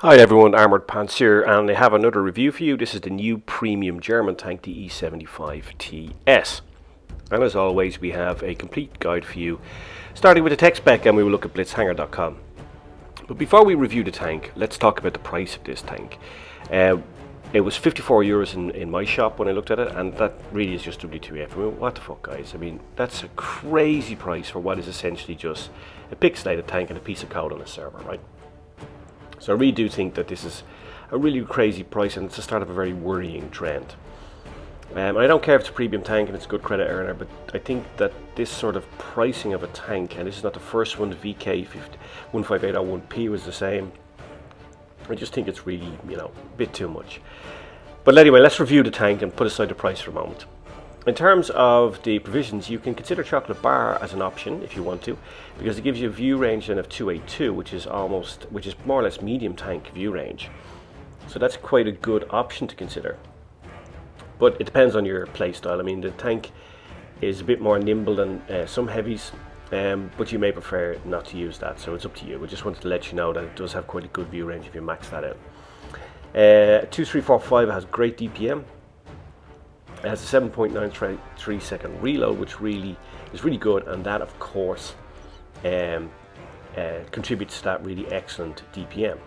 Hi everyone, Armoured Pants here, and I have another review for you. This is the new premium German tank, the E75 TS. And as always, we have a complete guide for you, starting with the tech spec, and we will look at blitzhanger.com. But before we review the tank, let's talk about the price of this tank. It was 54 euros in my shop when I looked at it, and that really is just WTF. I mean, what the fuck, guys? I mean, that's a crazy price for what is essentially just a pixelated tank and a piece of code on a server, right? So I really do think that this is a really crazy price, and it's the start of a very worrying trend. I don't care if it's a premium tank and it's a good credit earner, but I think that this sort of pricing of a tank, and this is not the first one, the VK15801P was the same. I just think it's really, a bit too much. But anyway, let's review the tank and put aside the price for a moment. In terms of the provisions, you can consider chocolate bar as an option if you want to, because it gives you a view range then of 282, which is more or less medium tank view range. So that's quite a good option to consider. But it depends on your play style. I mean, the tank is a bit more nimble than some heavies, but you may prefer not to use that, so it's up to you. We just wanted to let you know that it does have quite a good view range if you max that out. 2345 has great DPM. It has a 7.93 second reload, which is really good, and that of course contributes to that really excellent DPM.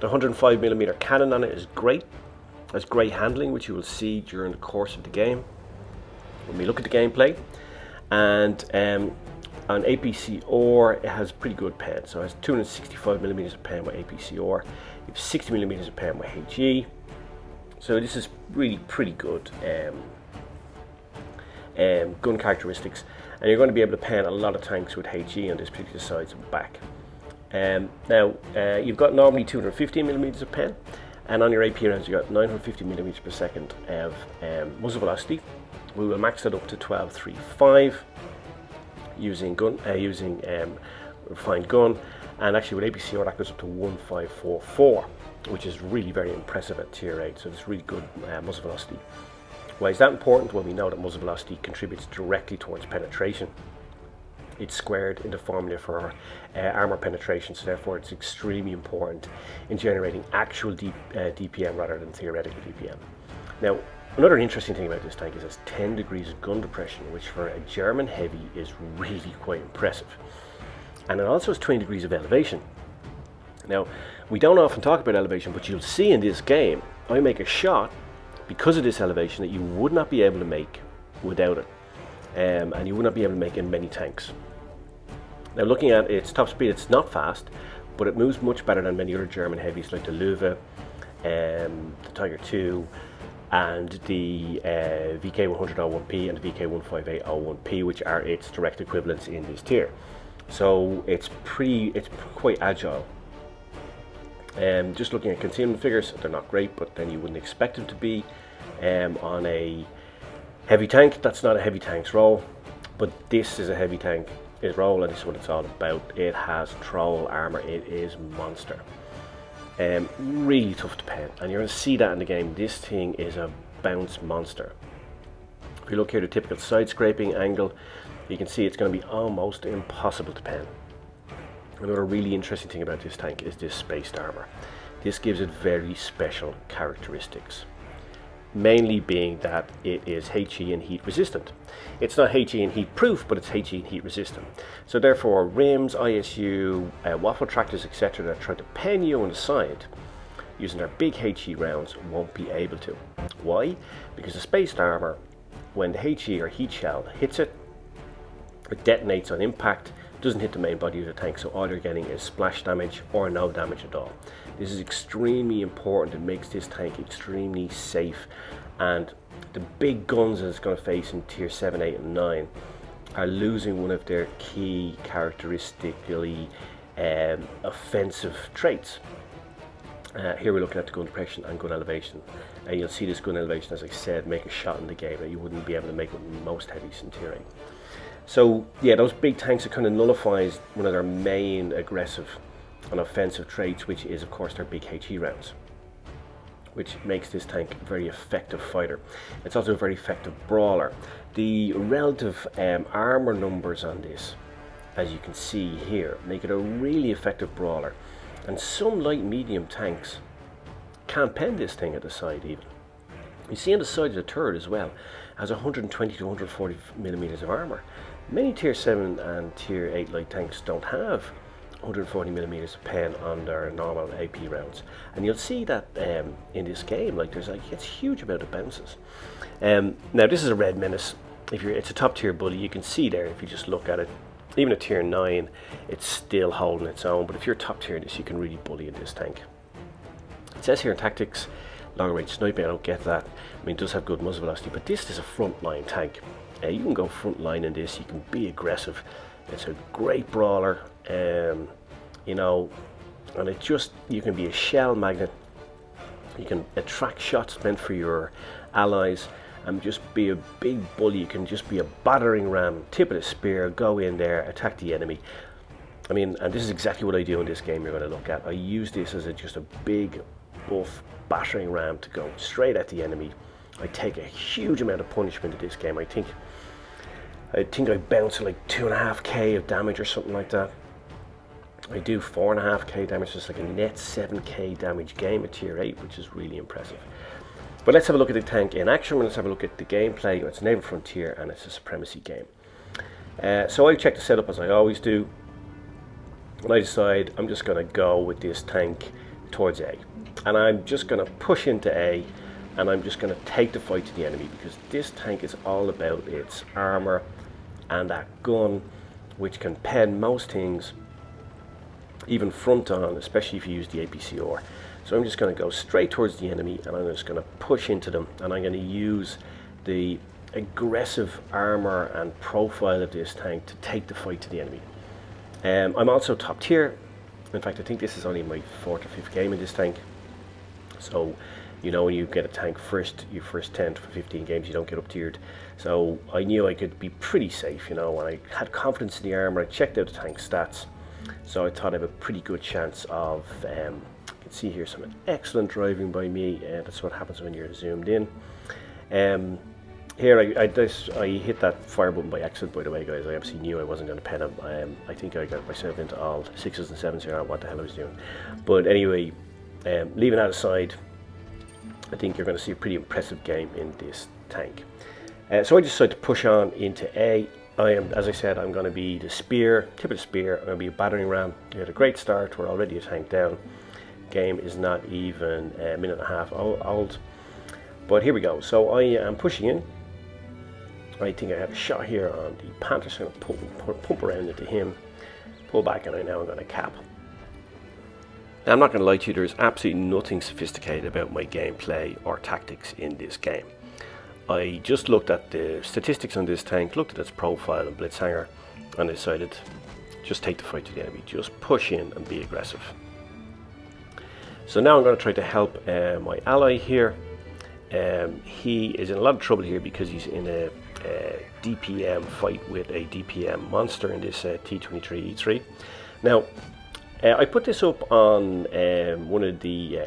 The 105mm cannon on it is great. It has great handling, which you will see during the course of the game when we look at the gameplay. And on APC-OR, it has pretty good pen. So it has 265mm of pen with APC-OR. You have 60mm of pen with HE. So this is really pretty good gun characteristics, and you're going to be able to pen a lot of tanks with HE on this particular sides and back. Now you've got normally 250mm of pen, and on your AP rounds you've got 950mm per second of muzzle velocity. We will max that up to 12.35 using refined gun, and actually with APC-OR that goes up to 1544. Which is really very impressive at tier 8, so it's really good muzzle velocity. Why is that important? Well, we know that muzzle velocity contributes directly towards penetration. It's squared in the formula for armor penetration, so therefore it's extremely important in generating actual DPM rather than theoretical DPM. Now, another interesting thing about this tank is it has 10 degrees of gun depression, which for a German heavy is really quite impressive. And it also has 20 degrees of elevation. Now, we don't often talk about elevation, but you'll see in this game, I make a shot because of this elevation that you would not be able to make without it. And you would not be able to make in many tanks. Now, looking at its top speed, it's not fast, but it moves much better than many other German heavies like the Löwe, the Tiger II, and the VK10001P and the VK15801P, which are its direct equivalents in this tier. So it's quite agile. Just looking at concealment figures, they're not great, but then you wouldn't expect them to be on a heavy tank. That's not a heavy tank's role, but this is a heavy tank role, and this is what it's all about. It has troll armor. It is monster. Really tough to pen, and you're going to see that in the game. This thing is a bounce monster. If you look here, the typical side scraping angle, you can see it's going to be almost impossible to pen. Another really interesting thing about this tank is this spaced armor. This gives it very special characteristics, mainly being that it is HE and heat resistant. It's not HE and heat proof, but it's HE and heat resistant. So therefore rims, ISU, waffle tractors, etc. that try to pen you on the side using their big HE rounds won't be able to. Why? Because the spaced armor, when the HE or heat shell hits it, it detonates on impact, doesn't hit the main body of the tank, so all you're getting is splash damage or no damage at all. This is extremely important. It makes this tank extremely safe, and the big guns that it's going to face in tier 7, 8 and 9 are losing one of their key characteristically offensive traits. Here we're looking at the gun depression and gun elevation, and you'll see this gun elevation, as I said, make a shot in the game that you wouldn't be able to make with most heavies in tier 8. So yeah, those big tanks, it kind of nullifies one of their main aggressive and offensive traits, which is of course their big HE rounds, which makes this tank a very effective fighter. It's also a very effective brawler. The relative armor numbers on this, as you can see here, make it a really effective brawler. And some light medium tanks can't pen this thing at the side even. You see on the side of the turret as well, has 120 to 140 millimeters of armour. Many tier 7 and tier 8 light tanks don't have 140 millimeters of pen on their normal AP rounds, and you'll see that in this game, like there's like it's huge amount of bounces. Now this is a Red Menace. It's a top tier bully, you can see there if you just look at it. Even a tier 9, it's still holding its own, but if you're top tier this, you can really bully in this tank. It says here in tactics, long range sniping, I don't get that. I mean, it does have good muzzle velocity, but this is a frontline tank. You can go frontline in this, you can be aggressive. It's a great brawler, you know, and it just, you can be a shell magnet. You can attract shots meant for your allies and just be a big bully. You can just be a battering ram, tip of the spear, go in there, attack the enemy. I mean, and this is exactly what I do in this game you're going to look at. I use this as just a big buff battering ram to go straight at the enemy. I take a huge amount of punishment in this game. I think I bounce like 2.5k of damage or something like that. I do 4.5k damage, just like a net 7k damage game at tier 8, which is really impressive. But let's have a look at the tank in action. Let's have a look at the gameplay. It's Naval Frontier and it's a supremacy game. So I check the setup as I always do. And I decide I'm just going to go with this tank towards A. And I'm just going to push into A, and I'm just going to take the fight to the enemy, because this tank is all about its armour and that gun, which can pen most things, even front on, especially if you use the APCR. So I'm just going to go straight towards the enemy, and I'm just going to push into them, and I'm going to use the aggressive armour and profile of this tank to take the fight to the enemy. I'm also top tier. In fact, I think this is only my 4th or 5th game in this tank. So, you know, when you get a tank first, your first 10 to 15 games, you don't get up tiered. So I knew I could be pretty safe, you know, and I had confidence in the armour. I checked out the tank stats, so I thought I have a pretty good chance of, you can see here some excellent driving by me, and that's what happens when you're zoomed in. Here I hit that fire button by accident, by the way, guys. I absolutely knew I wasn't going to pen him. I think I got myself into all 6s and 7s here. I don't know what the hell I was doing. But anyway, leaving that aside, I think you're going to see a pretty impressive game in this tank. So I decided to push on into A. As I said, I'm going to be the spear, tip of the spear. I'm going to be a battering ram. We had a great start. We're already a tank down. Game is not even a minute and a half old. But here we go. So I am pushing in. I think I have a shot here on the Panther, so I'm going to pump around into him, pull back, and now I'm going to cap. Now, I'm not going to lie to you, there's absolutely nothing sophisticated about my gameplay or tactics in this game. I just looked at the statistics on this tank, looked at its profile and blitz hanger, and I decided just take the fight to the enemy, just push in and be aggressive. So now I'm going to try to help my ally here. He is in a lot of trouble here because he's in a DPM fight with a DPM monster in this T23E3. Now, I put this up on one of the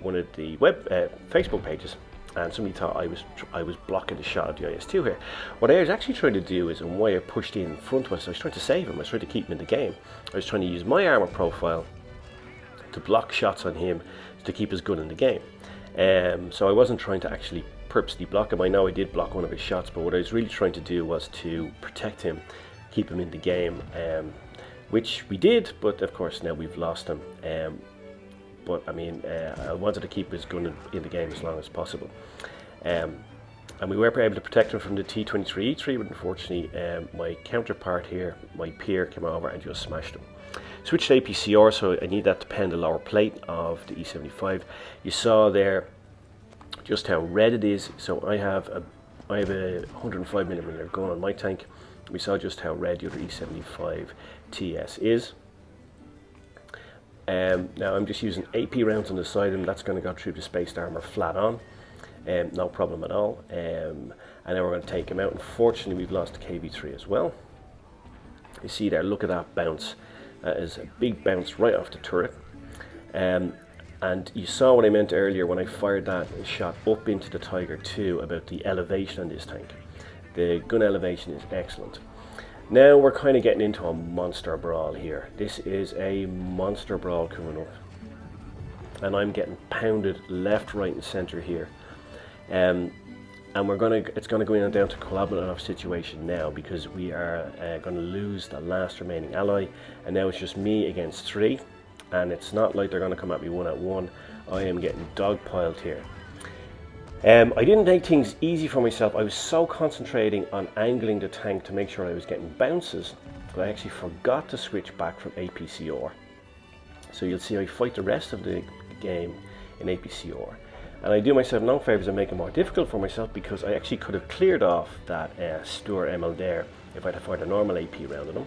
web Facebook pages, and somebody thought I was blocking the shot of the IS-2 here. What I was actually trying to do is, and why I pushed in front was I was trying to save him. I was trying to keep him in the game. I was trying to use my armor profile to block shots on him to keep his gun in the game. So I wasn't trying to actually purposely block him. I know I did block one of his shots, but what I was really trying to do was to protect him, keep him in the game, which we did, but of course now we've lost him. But I mean, I wanted to keep his gun in the game as long as possible. And we were able to protect him from the T23E3, but unfortunately my counterpart here, my peer, came over and just smashed him. Switched to APCR, so I need that to pen the lower plate of the E75. You saw there just how red it is. So I have a 105mm gun on my tank. We saw just how red the other E75 TS is. Now I'm just using AP rounds on the side of him. That's going to go through the spaced armor flat on. No problem at all. And then we're going to take him out. Unfortunately, we've lost the KV3 as well. You see there, look at that bounce. That is a big bounce right off the turret. And you saw what I meant earlier when I fired that shot up into the Tiger 2 about the elevation on this tank. The gun elevation is excellent. Now we're kind of getting into a monster brawl here. This is a monster brawl coming up, and I'm getting pounded left, right, and center here. And it's gonna go in and down to collaborative situation now, because we are going to lose the last remaining ally, and now it's just me against 3, and it's not like they're going to come at me 1-on-1. I am getting dogpiled here. I didn't make things easy for myself. I was so concentrating on angling the tank to make sure I was getting bounces that I actually forgot to switch back from APCR. So you'll see I fight the rest of the game in APCR, and I do myself no favours and make it more difficult for myself, because I actually could have cleared off that Stuart ML there if I'd have fired a normal AP round on them.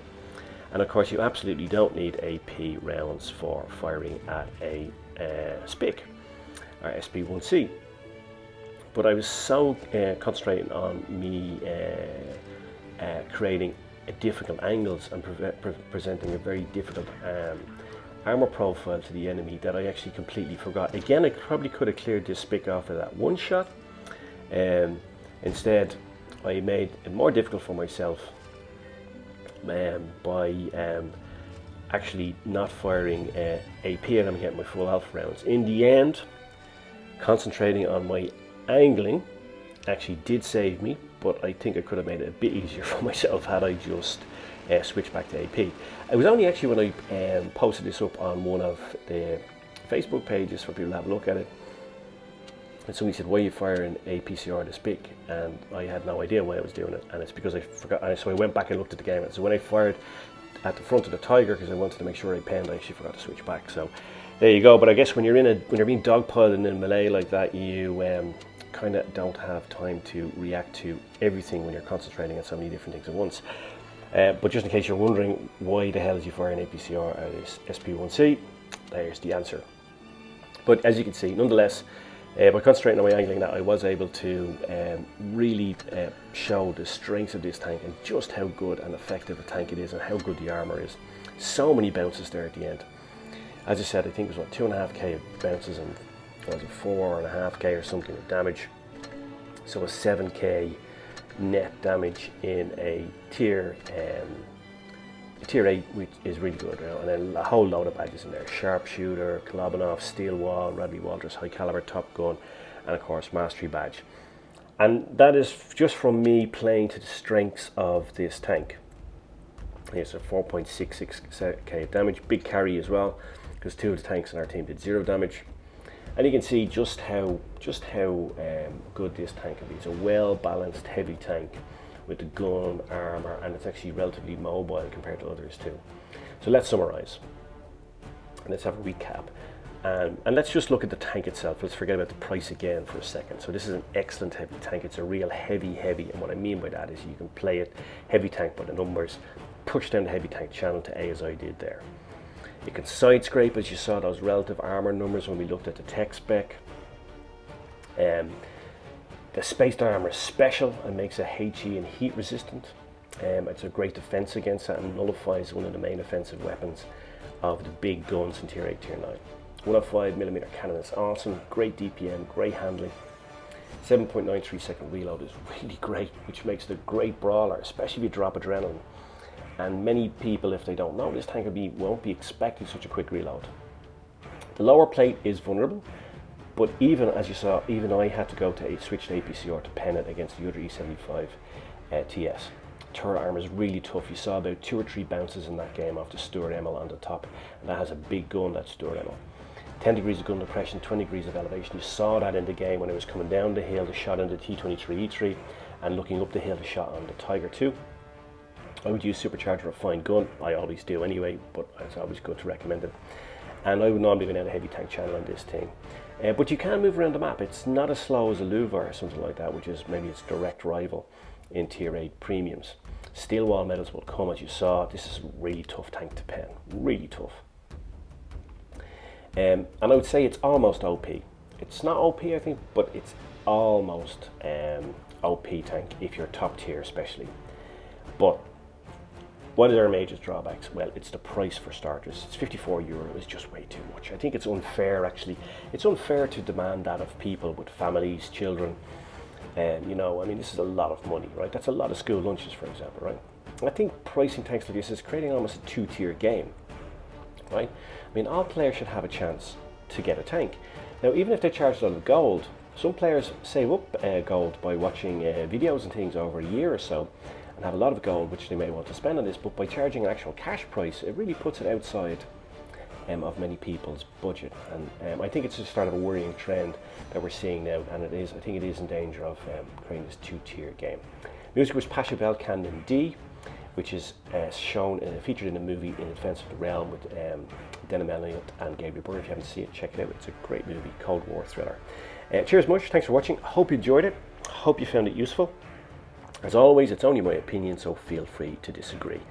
And of course you absolutely don't need AP rounds for firing at a SPIC or SP1C. But I was so concentrating on me creating difficult angles and presenting a very difficult armour profile to the enemy that I actually completely forgot. Again, I probably could have cleared this SPIC off of that one shot. Instead, I made it more difficult for myself by actually not firing AP, and I'm getting my full alpha rounds. In the end, concentrating on my angling actually did save me, but I think I could have made it a bit easier for myself had I just switched back to AP. It was only actually when I posted this up on one of the Facebook pages for people to have a look at it, and somebody said, why are you firing APCR to SPIC? And I had no idea why I was doing it, and it's because I forgot. And so I went back and looked at the game, and so when I fired at the front of the Tiger, because I wanted to make sure I penned, I actually forgot to switch back. So there you go. But I guess when you're being dogpiled in a melee like that, you kind of don't have time to react to everything when you're concentrating on so many different things at once. But just in case you're wondering why the hell is you firing APCR out of SP1C, there's the answer. But as you can see, nonetheless, by concentrating on my angling, that I was able to really show the strengths of this tank and just how good and effective a tank it is and how good the armour is. So many bounces there at the end. As I said, I think it was what, 2.5k of bounces and was it 4.5k or something of damage. So a 7k net damage in a tier 8, which is really good, you know? And then a whole load of badges in there: sharpshooter, Kolobanov, steel wall, Radley Walters high caliber top gun, and of course mastery badge. And that is just from me playing to the strengths of this tank. Here's a 4.66k damage, big carry as well, because 2 of the tanks in our team did 0 damage. And you can see just how good this tank can be. It's a well balanced heavy tank with the gun, armour, and it's actually relatively mobile compared to others too. So let's summarise and let's have a recap, and let's just look at the tank itself. Let's forget about the price again for a second. So this is an excellent heavy tank. It's a real heavy, and what I mean by that is you can play it heavy tank by the numbers, push down the heavy tank channel to A as I did there. It can side scrape, as you saw those relative armour numbers when we looked at the tech spec. The spaced armour is special and makes it HE and heat resistant. It's a great defence against that and nullifies one of the main offensive weapons of the big guns in tier 8, tier 9. 105mm cannon is awesome, great DPM, great handling. 7.93 second reload is really great, which makes it a great brawler, especially if you drop adrenaline. And many people, if they don't know this tank, won't be expecting such a quick reload. The lower plate is vulnerable, but even as you saw, even I had to go to switch to APCR to pen it against the other E75 TS. Turret armor is really tough. You saw about 2 or 3 bounces in that game off the Stuart ML on the top, and that has a big gun, that Stuart ML. 10 degrees of gun depression, 20 degrees of elevation. You saw that in the game when I was coming down the hill, the shot on the T23E3, and looking up the hill, the shot on the Tiger 2. I would use supercharger or fine gun. I always do anyway, but it's always good to recommend it. And I would normally go down a heavy tank channel on this thing. But you can move around the map. It's not as slow as a Louva or something like that, which is maybe its direct rival in tier 8 premiums. Steel wall medals will come, as you saw. This is a really tough tank to pen, really tough. And I would say it's almost OP. It's not OP, I think, but it's almost OP tank if you're top tier especially. But what are our major drawbacks? Well, it's the price for starters. It's €54 is just way too much. I think it's unfair, actually. It's unfair to demand that of people with families, children. You know, I mean, this is a lot of money, right? That's a lot of school lunches, for example, right? I think pricing tanks like this is creating almost a two-tier game, right? I mean, all players should have a chance to get a tank. Now, even if they charge a lot of gold, some players save up gold by watching videos and things over a year or so, and have a lot of gold which they may want to spend on this, but by charging an actual cash price, it really puts it outside of many people's budget. And I think it's just start of a worrying trend that we're seeing now, and I think it is in danger of creating this two-tier game. Music was Pasha Belcannon D, which is featured in the movie In Defense of the Realm with Denham Elliott and Gabriel Byrne. If you haven't seen it, check it out. It's a great movie, Cold War thriller. Cheers, Mush. Thanks for watching. Hope you enjoyed it. Hope you found it useful. As always, it's only my opinion, so feel free to disagree.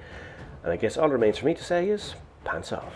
And I guess all that remains for me to say is, pants off.